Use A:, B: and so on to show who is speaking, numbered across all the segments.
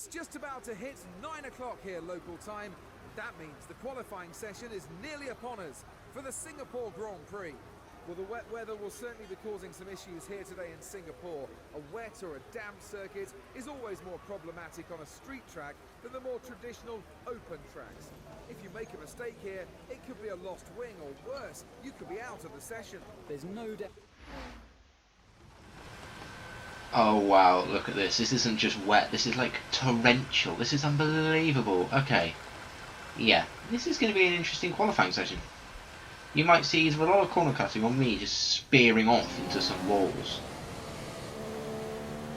A: It's just about to hit 9 o'clock here local time. That means the qualifying session is nearly upon us for the Singapore Grand Prix. Well, the wet weather will certainly be causing some issues here today in Singapore. A wet or a damp circuit is always more problematic on a street track than the more traditional open tracks. If you make a mistake here, it could be a lost wing, or worse, you could be out of the session.
B: There's no doubt.
C: Oh wow, look at this. This isn't just wet, this is like torrential. This is unbelievable. Okay. Yeah, this is going to be an interesting qualifying session. You might see either a lot of corner cutting or me just spearing off into some walls.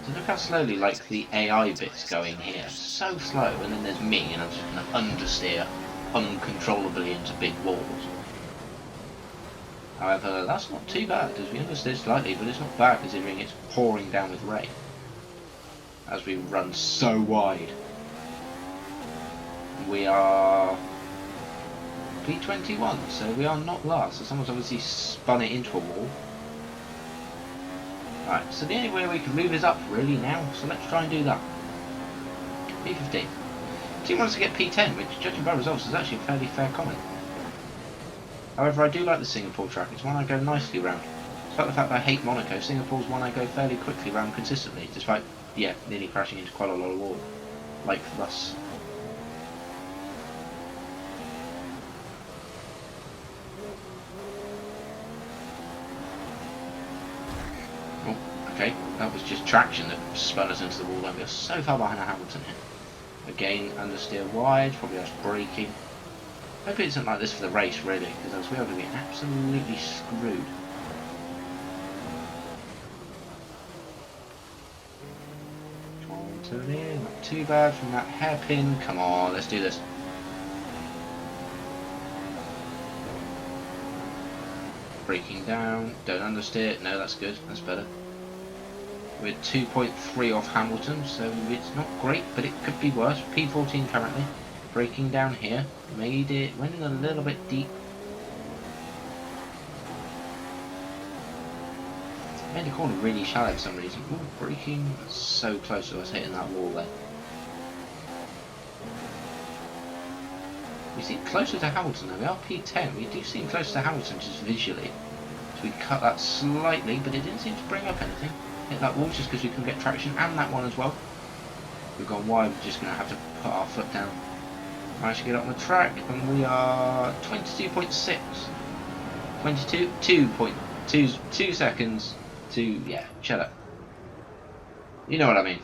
C: So look how slowly like the AI bit's going here. So slow, and then there's me and I'm just going to understeer uncontrollably into big walls. However, that's not too bad, as we understeer slightly, but it's not bad considering it's pouring down with rain. As we run so wide. We are P21, so we are not last. So someone's obviously spun it into a wall. Alright, so the only way we can move is up really now, so let's try and do that. P15. Team wants to get P10, which judging by results is actually a fairly fair comment. However, I do like the Singapore track, it's one I go nicely round. Despite the fact that I hate Monaco, Singapore's one I go fairly quickly round consistently, despite, yeah, nearly crashing into quite a lot of wall. Like thus. Okay, that was just traction that spun us into the wall. We are so far behind Hamilton here. Again, understeer wide, probably us braking. Hope it isn't like this for the race, really, because else we are going to be absolutely screwed. Come on, turn in, not too bad from that hairpin. Come on, let's do this. Braking down, don't understeer. No, that's good, that's better. We're 2.3 off Hamilton, so it's not great, but it could be worse. P14 currently. Braking down here. Made it, went in a little bit deep. Made the corner really shallow for some reason. Ooh, braking so close to us hitting that wall there. We seem closer to Hamilton though. We are P10. We do seem closer to Hamilton just visually. So we cut that slightly, but it didn't seem to bring up anything. Hit that wall just because we couldn't get traction, and that one as well. We've gone wide, we're just going to have to put our foot down. Managed to get up on the track, and we are 22.6. 2 seconds to, yeah, shut up. You know what I mean.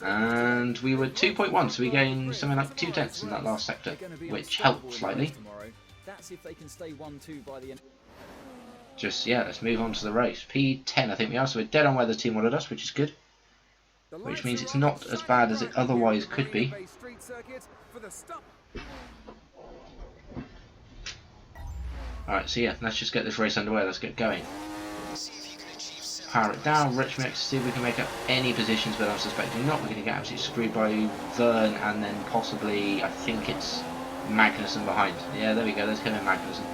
C: And we were 2.1, so we gained something like 2 tenths in that last sector, which helped slightly.
B: That's if they can stay 1-2 by the end.
C: Just, yeah, let's move on to the race. P10 I think we are, so we're dead on where the team wanted us, which is good. Which means it's not as bad as it otherwise could be. Alright, so yeah, let's just get this race underway, let's get going. Power it down, rich mix, see if we can make up any positions, but I'm suspecting not. We're going to get absolutely screwed by Vern and then possibly, I think it's Magnussen behind. Yeah, there we go, there's Kevin Magnussen.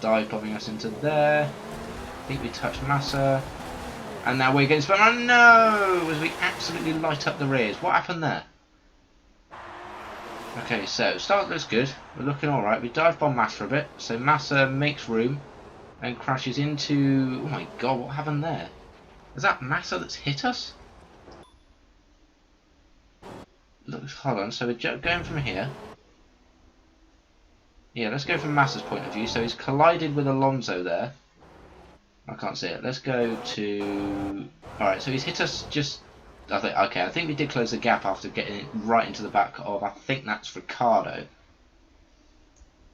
C: Dive popping us into there. I think we touched Massa. And now we're getting spun. Oh no! As we absolutely light up the rears. What happened there? Okay, so start looks good. We're looking alright. We dive bomb Massa a bit. So Massa makes room and crashes into... Oh my god, what happened there? Is that Massa that's hit us? Looks, hold on, so we're going from here. Yeah, let's go from Massa's point of view. So he's collided with Alonso there. I can't see it. Let's go to... Alright, so he's hit us just... I think we did close the gap after getting it right into the back of... I think that's Ricciardo.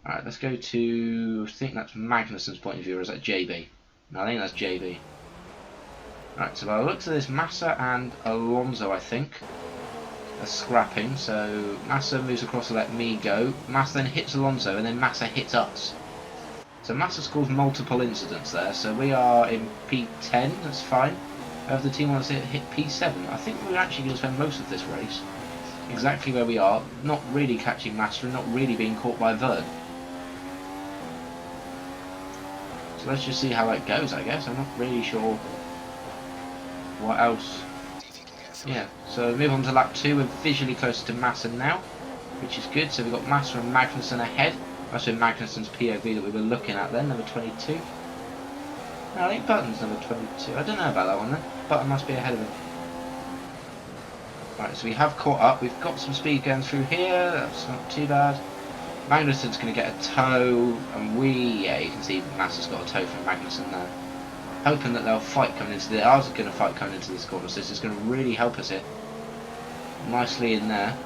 C: Alright, let's go to... I think that's Magnussen's point of view, or is that JB? No, I think that's JB. Alright, so by the looks of this, Massa and Alonso, I think, are scrapping. So Massa moves across to let me go. Massa then hits Alonso, and then Massa hits us. So Massa scores multiple incidents there. So we are in P10, that's fine. However, the team wants to hit P7. I think we're actually going to spend most of this race exactly where we are, not really catching Massa and not really being caught by Vern. So let's just see how that goes, I guess. I'm not really sure what else yeah, so move on to lap 2. We're visually closer to Massa now, which is good. So we've got Massa and Magnussen ahead. That's been Magnussen's POV that we were looking at then, number 22. No, I think Button's number 22. I don't know about that one then. Button must be ahead of him. Right, so we have caught up. We've got some speed going through here. That's not too bad. Magnussen's going to get a tow, and yeah, you can see Massa's got a tow from Magnussen there. Hoping that they'll fight coming into the. Ours are going to fight coming into this corner, so this is going to really help us here. Nicely in there.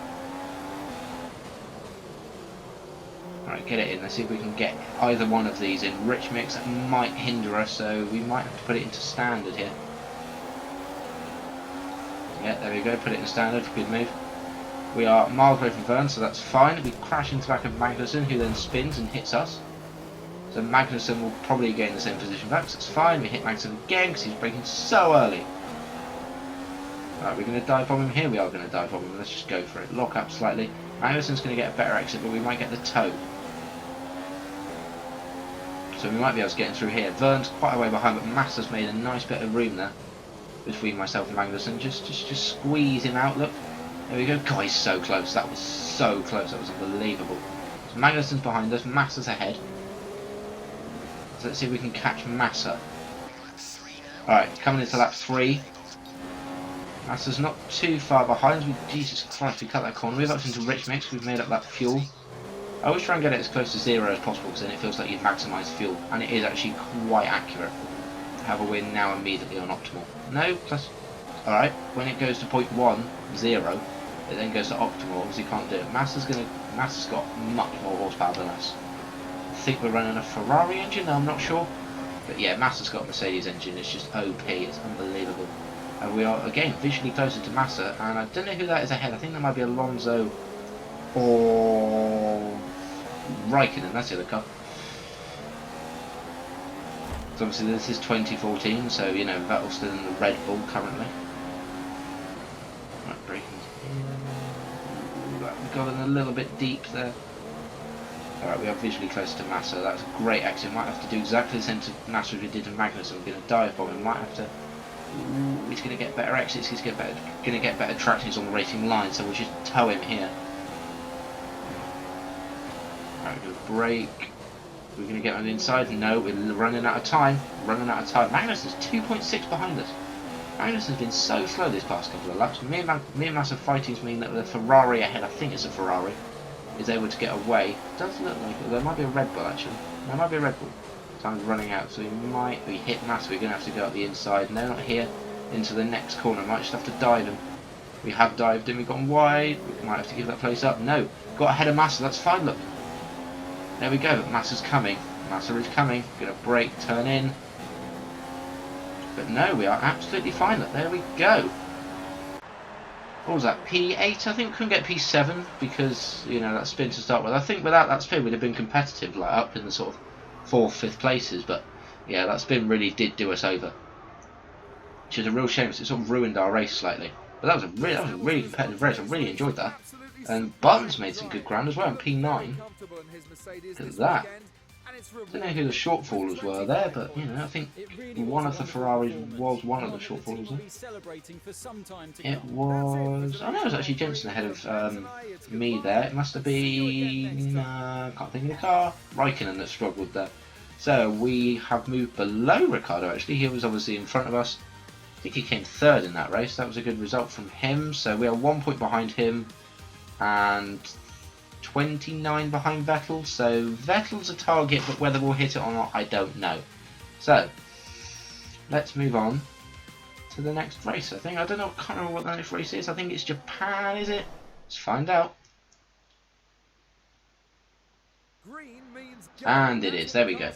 C: Alright, get it in. Let's see if we can get either one of these in. Rich mix, that might hinder us, so we might have to put it into standard here. Yeah, there we go, put it in standard, good move. We are miles away from Vern, so that's fine. We crash into the back of Magnussen, who then spins and hits us. So Magnussen will probably gain the same position back, so it's fine. We hit Magnussen again, because he's braking so early. Alright, we're going to dive bomb him here. We are going to dive bomb him. Let's just go for it. Lock up slightly. Magnussen's going to get a better exit, but we might get the tow. So we might be able to get in through here. Vern's quite a way behind, but Massa's made a nice bit of room there between myself and Magnussen. Just squeeze him out. Look, there we go. God, he's so close. That was so close. That was unbelievable. So Magnussen's behind us. Massa's ahead. So let's see if we can catch Massa. Alright, coming into lap 3. Massa's not too far behind. Jesus Christ, we cut that corner. We've upped into rich mix. We've made up that fuel. I always try and get it as close to 0 as possible, because then it feels like you've maximised fuel, and it is actually quite accurate. However, we're now immediately on optimal. No, plus. Alright, when it goes to 0.1, 0, it then goes to optimal. Obviously, you can't do it. Massa's got much more horsepower than us. I think we're running a Ferrari engine, I'm not sure. But yeah, Massa's got a Mercedes engine, it's just OP, it's unbelievable. And we are, again, visually closer to Massa, and I don't know who that is ahead. I think that might be Alonso or Raikkonen, that's the other car. So obviously this is 2014, so you know Vettel's still in the Red Bull currently. Right, braking. We've got in a little bit deep there. Alright, we are visually close to Massa. That's a great exit. Might have to do exactly the same to Massa as we did to Magnussen. We're going to dive bomb him. Might have to. He's going to get better exits. He's going to get better tractions on the racing line. So we'll just tow him here. Alright, we're going to brake. We're going to get on the inside. No, we're running out of time. Magnussen's 2.6 behind us. Magnussen's been so slow this past couple of laps. Me and Massa fightings mean that the Ferrari ahead, I think it's a Ferrari, is able to get away. Doesn't look like it. There might be a Red Bull actually. There might be a Red Bull. Time's running out, so we hit Massa. We're going to have to go up the inside. No, not here. Into the next corner. Might just have to dive him. We have dived him. We've gone wide. We might have to give that place up. No, got ahead of Massa. That's fine. Look. There we go. But Massa's coming. Massa is coming. Going to brake, turn in. But no, we are absolutely fine. Look, there we go. What was that, P8? I think we couldn't get P7 because, you know, that spin to start with. I think without that spin we'd have been competitive, like up in the sort of 4th, 5th places, but yeah, that spin really did do us over. Which is a real shame, because it sort of ruined our race slightly. But that was a really competitive race. I really enjoyed that. And Buttons made some good ground as well in P9. Look at that. I don't know who the shortfallers were there, but you know, I think one of the Ferraris was one of the shortfallers there. It was. I know it was actually Jensen ahead of me there. It must have been. Can't think of the car. Raikkonen that struggled there. So we have moved below Ricciardo actually. He was obviously in front of us. I think he came 3rd in that race. That was a good result from him. So we are 1 point behind him and 29 behind Vettel, so Vettel's a target, but whether we'll hit it or not, I don't know. So, let's move on to the next race. I don't know, I can't remember what the next race is. I think it's Japan, is it? Let's find out. And it is, there we go.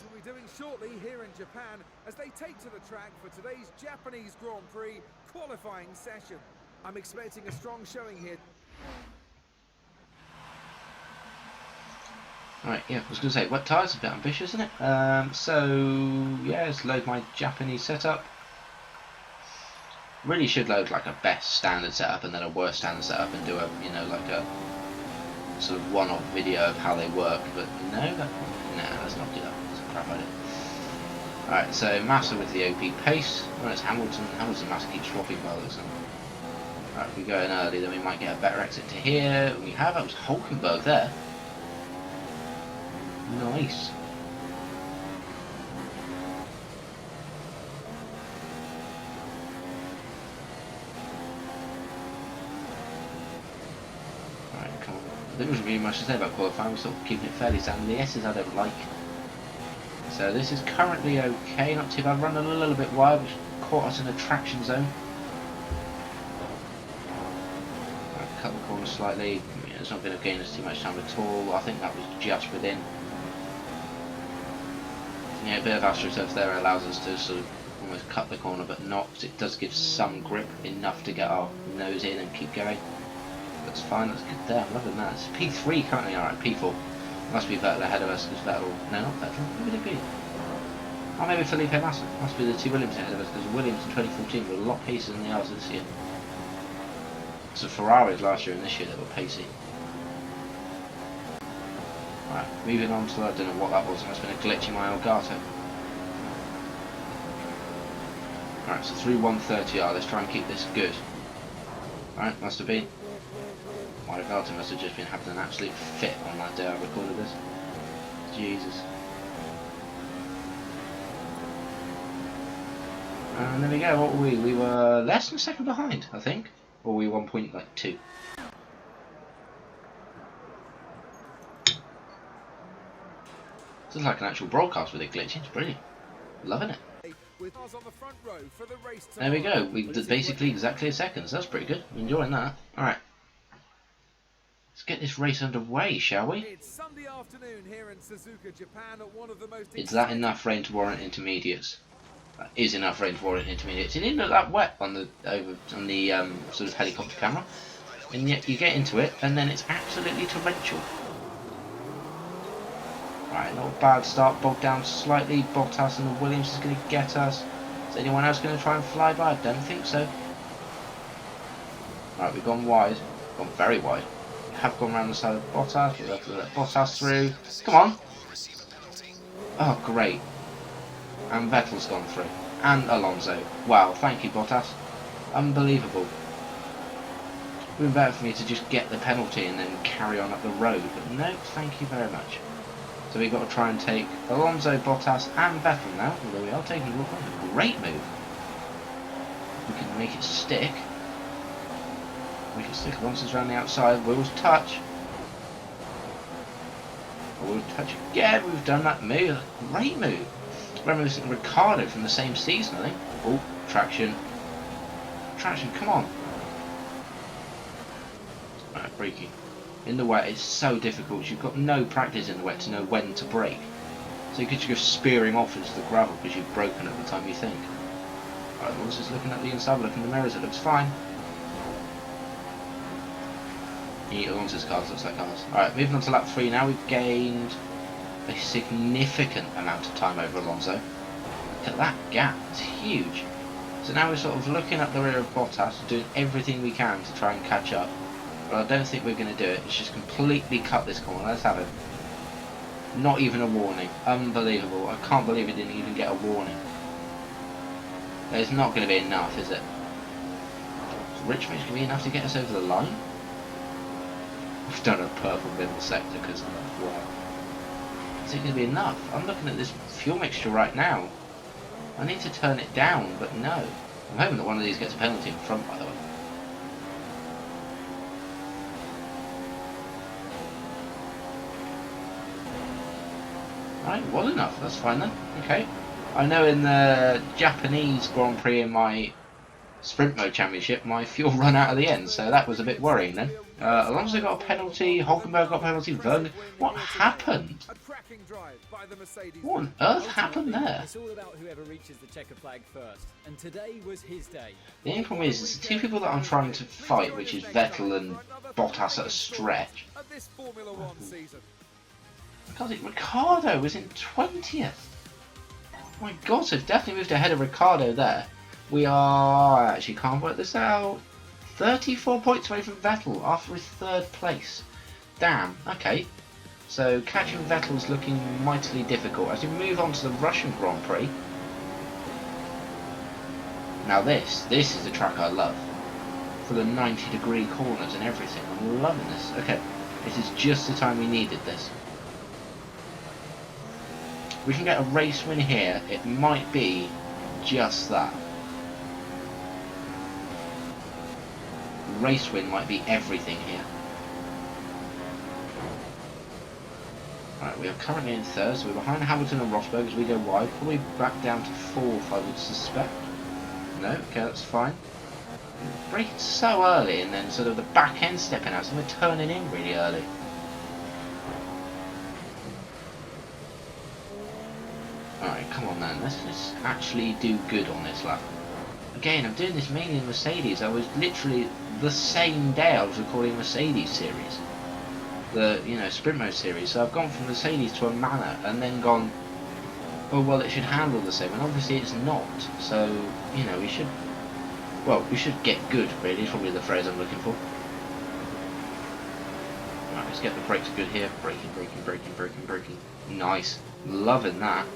A: Shortly here in Japan as they take to the track for today's Japanese Grand Prix qualifying session. I'm expecting a strong showing here.
C: Right, yeah, I was going to say, wet tyres, a bit ambitious, isn't it? So, yeah, let's load my Japanese setup. Really should load like a best standard setup and then a worst standard setup and do a, you know, like a sort of one-off video of how they work, but no, let's not do that. That's a crap idea. Alright, so Massa with the OP pace. Oh, it's Hamilton. Hamilton Massa keeps swapping by this. Right, if we go in early, then we might get a better exit to here. We have, that was Hulkenberg there. Nice. Alright, come on. There wasn't really much to say about qualifying, we're sort of keeping it fairly standard. The S's I don't like. So this is currently okay, not too bad. Run a little bit wide, which caught us in a traction zone. Cut the corner slightly. It's not going to gain us too much time at all. I think that was just within. Yeah, a bit of astroturf there allows us to sort of almost cut the corner, but not, because it does give some grip, enough to get our nose in and keep going. That's fine, that's good there, I'm loving that. It's P3 currently, alright, P4. Must be Vettel ahead of us, because Vettel, no, not Vettel, who would it be? Oh, maybe Felipe Massa. Must be the two Williams ahead of us, because Williams in 2014 were a lot pacer than they are this year. So Ferraris last year and this year they were pacey. Right, moving on to, I don't know what that was, it must have been a glitch in my ELGATO. Alright, so through 130R, let's try and keep this good. Alright, must have been. My ELGATO must have just been having an absolute fit on that day I recorded this. Jesus. And there we go, what were we? We were less than a second behind, I think. Or were we 1.2? This is like an actual broadcast with it glitching, it's brilliant. Loving it. There we go, we did basically exactly a second, so that's pretty good. I'm enjoying that. Alright. Let's get this race underway, shall we?
A: It's Sunday afternoon here in Suzuka, Japan, at one of the most.
C: Is that enough rain to warrant intermediates? That is enough rain to warrant intermediates. It didn't look that wet on the sort of helicopter camera, and yet you get into it, and then it's absolutely torrential. Right, not a bad start. Bogged down slightly. Bottas and the Williams is going to get us. Is anyone else going to try and fly by? I don't think so. Right, we've gone wide. Gone very wide. We have gone around the side of Bottas. We'll have to let Bottas through. Come on. Oh, great. And Vettel's gone through. And Alonso. Wow, thank you, Bottas. Unbelievable. It would be better for me to just get the penalty and then carry on up the road. But no, thank you very much. So we've got to try and take Alonso, Bottas and Vettel now. Although we are taking a look at a great move. We can make it stick. Make it stick. Alonso's around the outside. Wheels touch. Wheels touch again. We've done that move. Great move. Remember this Ricardo from the same season, I think. Oh, traction. Traction, come on. Right, braking. In the wet, it's so difficult. You've got no practice in the wet to know when to brake. So you could just go spearing off into the gravel because you've broken at the time you think. Right, Alonso's looking at the inside, look in the mirrors, it looks fine. Alonso's cars, looks like ours. Alright, moving on to lap 3 now. We've gained a significant amount of time over Alonso. Look at that gap, it's huge. So now we're sort of looking at the rear of Bottas, doing everything we can to try and catch up. But I don't think we're going to do it. It's just completely cut this corner. Let's have it. Not even a warning. Unbelievable. I can't believe it didn't even get a warning. There's not going to be enough, is it? Richmond's going to be enough to get us over the line? We've done a purple middle sector because of that. Wow. Is it going to be enough? I'm looking at this fuel mixture right now. I need to turn it down, but no. I'm hoping that one of these gets a penalty in front, by the way. Right, well enough, that's fine then. Okay. I know in the Japanese Grand Prix in my Sprint Mode Championship, my fuel ran out at the end, so that was a bit worrying then. Alonso got a penalty, Hulkenberg got a penalty, Vernon. What happened? What on earth happened there?
B: It's all about whoever reaches the checker flag first, and today was his day.
C: The only problem is, it's the two people that I'm trying to fight, which is Vettel and Bottas at a stretch. I can't think, Ricardo was in 20th. Oh my god, so definitely moved ahead of Ricardo there. We are, actually can't work this out, 34 points away from Vettel after his 3rd place. Damn, okay. So catching Vettel is looking mightily difficult. As we move on to the Russian Grand Prix. Now this is the track I love. for the 90-degree corners and everything. I'm loving this. Okay, this is just the time we needed this. We can get a race win here. It might be just that. Race win might be everything here. Right, we are currently in third, so we're behind Hamilton and Rosberg as we go wide. Probably back down to fourth, I would suspect. No, okay, that's fine. Braking so early and then sort of the back end stepping out, so we're turning in really early. Alright, come on then, let's actually do good on this lap. Again, I'm doing this mainly in Mercedes. I was literally the same day I was recording Mercedes series. The, you know, Sprint Mode series. So I've gone from Mercedes to a Manor and then gone, oh well, it should handle the same, and obviously it's not. So, you know, we should get good, really, is probably the phrase I'm looking for. Right, let's get the brakes good here. Braking. Nice. Loving that.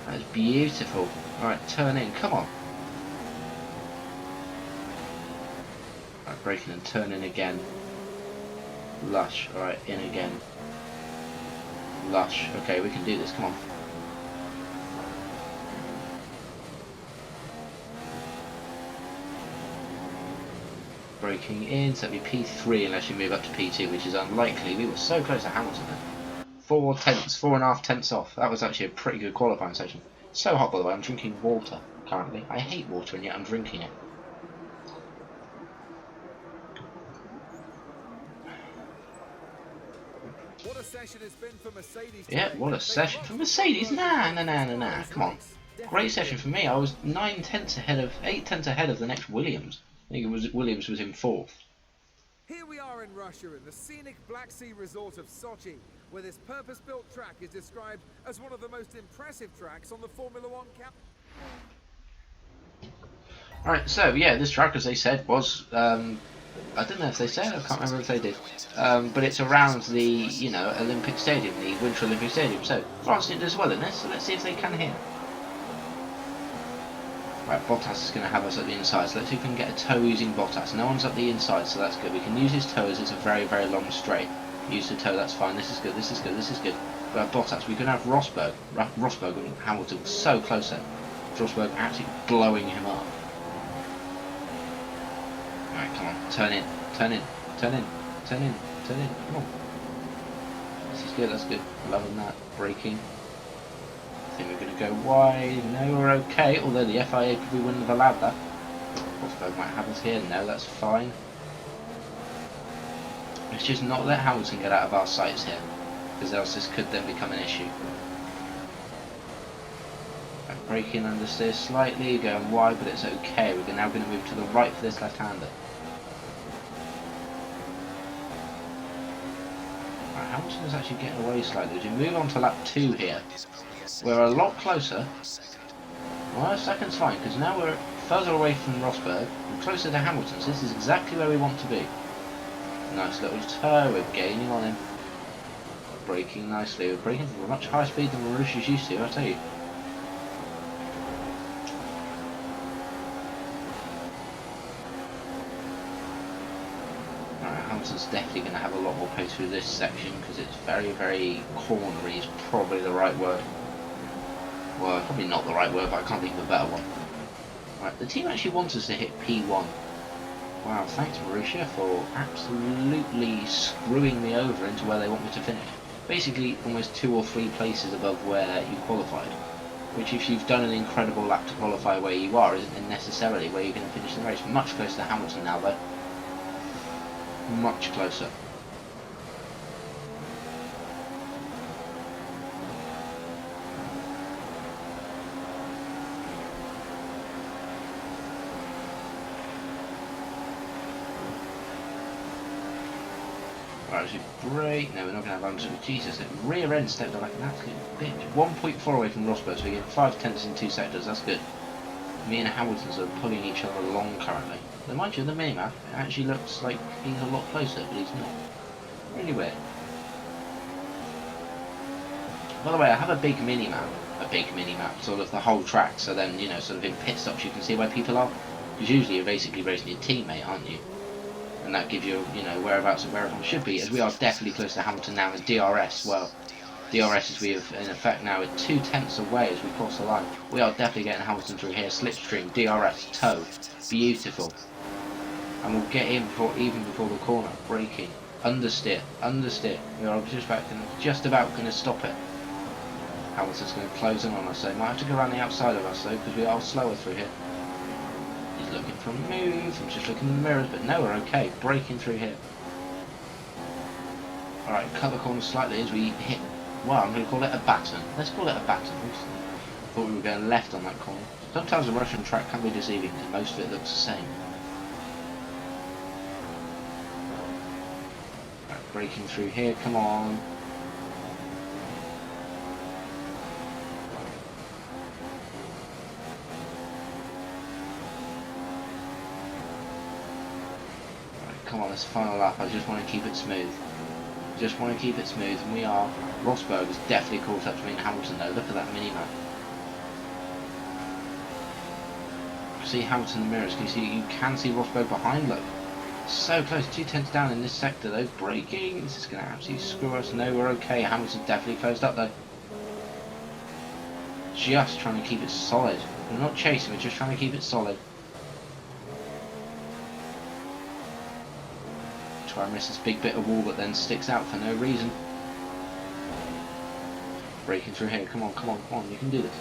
C: That's beautiful. Alright, turn in. Come on. Right, braking and turning again. Lush. Alright, in again. Lush. Okay, we can do this. Come on. Braking in, so it'll be P3 unless you move up to P2, which is unlikely. We were so close to Hamilton then. 4.5 tenths off. That was actually a pretty good qualifying session. So hot, by the way. I'm drinking water currently. I hate water, and yet I'm drinking it.
A: What a session it's been for Mercedes.
C: Yeah, what a session for Mercedes. Nah. Come on. Great session for me. I was 8 tenths ahead of the next Williams. I think it was Williams was in fourth.
A: Here we are in Russia, in the scenic Black Sea resort of Sochi, where this purpose-built track is described as one of the most impressive tracks on the Formula One cap.
C: Alright, so yeah, this track, as they said, was I don't know if they said, I can't remember if they did, but it's around the, you know, Olympic Stadium, the Winter Olympic Stadium. So France did as well in this, so let's see if they can here. Right, Bottas is going to have us at the inside, so let's see if we can get a toe using Bottas. No one's at the inside, so that's good. We can use his toe as it's a very, very long straight. Use the toe, that's fine. This is good. We have Bottas. We can have Rosberg. Rosberg and Hamilton were so close then. Rosberg actually blowing him up. Alright, come on. Turn in. Come on. This is good, that's good. Loving that. Braking. I think we're going to go wide. No, we're okay. Although the FIA probably wouldn't have allowed that. Rosberg might have us here. No, that's fine. Let's just not let Hamilton get out of our sights here, because else this could then become an issue. Right, braking understeer slightly, going wide, but it's okay. We're now going to move to the right for this left-hander. Right, Hamilton is actually getting away slightly. As we move on to lap 2 here, we're a lot closer. Well, a second's fine, because now we're further away from Rosberg and closer to Hamilton, so this is exactly where we want to be. Nice little toe, we're gaining on him. Braking nicely, we're braking at a much higher speed than Marusha's used to, I tell you. Alright, Hamilton's definitely going to have a lot more pace through this section because it's very, very cornery is probably the right word. Well, probably not the right word, but I can't think of a better one. Right, the team actually wants us to hit P1. Wow, thanks Marusha for absolutely screwing me over into where they want me to finish. Basically, almost 2 or 3 places above where you qualified. Which, if you've done an incredible lap to qualify where you are, isn't necessarily where you're going to finish the race. Much closer to Hamilton now, though. Much closer. Right, actually, brake. No, we're not going to have Anderson. Jesus, that rear end stepped on like an absolute bitch. 1.4 away from Rosberg, so we get 5 tenths in 2 sectors. That's good. Me and Hamilton's are pulling each other along currently. Though, mind you, in the minimap, it actually looks like he's a lot closer, but he's not. Really weird. By the way, I have a big mini-map, sort of the whole track, so then, you know, sort of in pit stops you can see where people are. Because usually you're basically racing your teammate, aren't you? And that gives you, you know, whereabouts of where everyone should be, as we are definitely close to Hamilton now in DRS. Well, DRS as we have in effect now with 2/10 away as we cross the line. We are definitely getting Hamilton through here. Slipstream, DRS, toe, beautiful. And we'll get in even before the corner. Braking, understeer, understeer. We are just about going to stop it. Hamilton's going to close in on us, so he might have to go around the outside of us though, because we are slower through here. He's looking for a move. I'm just looking in the mirrors, but no, we're okay. Braking through here. Alright, cut the corner slightly as we hit. Well, I'm going to call it a baton. Let's call it a baton. Thought we were going left on that corner. Sometimes the Russian track can be deceiving because most of it looks the same. Right, braking through here, come on. Right, come on, this final lap. I just want to keep it smooth. Just want to keep it smooth, and we are. Rosberg is definitely caught up to me in Hamilton though. Look at that mini-map. See Hamilton in the mirrors. You can see Rosberg behind. Look, so close. 2/10 down in this sector though. Braking. This is going to absolutely screw us. No, we're okay. Hamilton's definitely closed up though. Just trying to keep it solid. We're not chasing. We're just trying to keep it solid. Try and miss this big bit of wall that then sticks out for no reason. Breaking through here, come on, come on, come on, you can do this.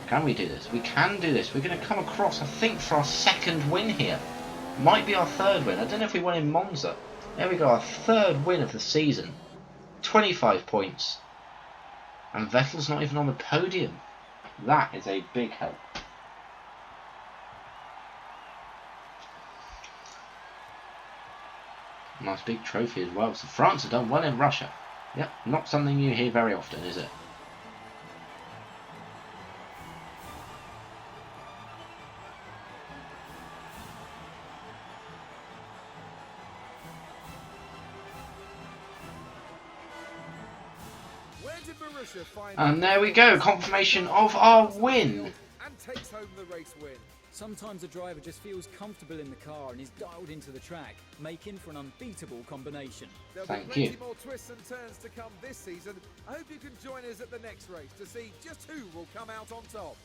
C: Can we do this? We can do this. We're going to come across, I think, for our second win here. Might be our third win. I don't know if we won in Monza. There we go, our third win of the season. 25 points. And Vettel's not even on the podium. That is a big help. Nice big trophy as well. So France have done well in Russia. Yep, not something you hear very often, is it?
A: Where did Marussia find
C: And there we go, confirmation of our win.
A: and takes home the race win.
B: Sometimes a driver just feels comfortable in the car and is dialed into the track, making for an unbeatable combination.
A: There'll
C: Thank
A: be plenty
C: you.
A: more twists and turns to come this season. I hope you can join us at the next race to see just who will come out on top.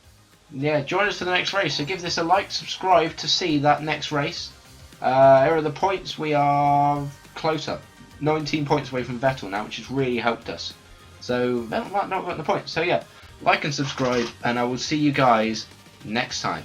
C: Yeah, join us for the next race. So give this a like, subscribe to see that next race. Here are the points. We are closer. 19 points away from Vettel now, which has really helped us. So, Vettel might not got the points. So yeah, like and subscribe, and I will see you guys next time.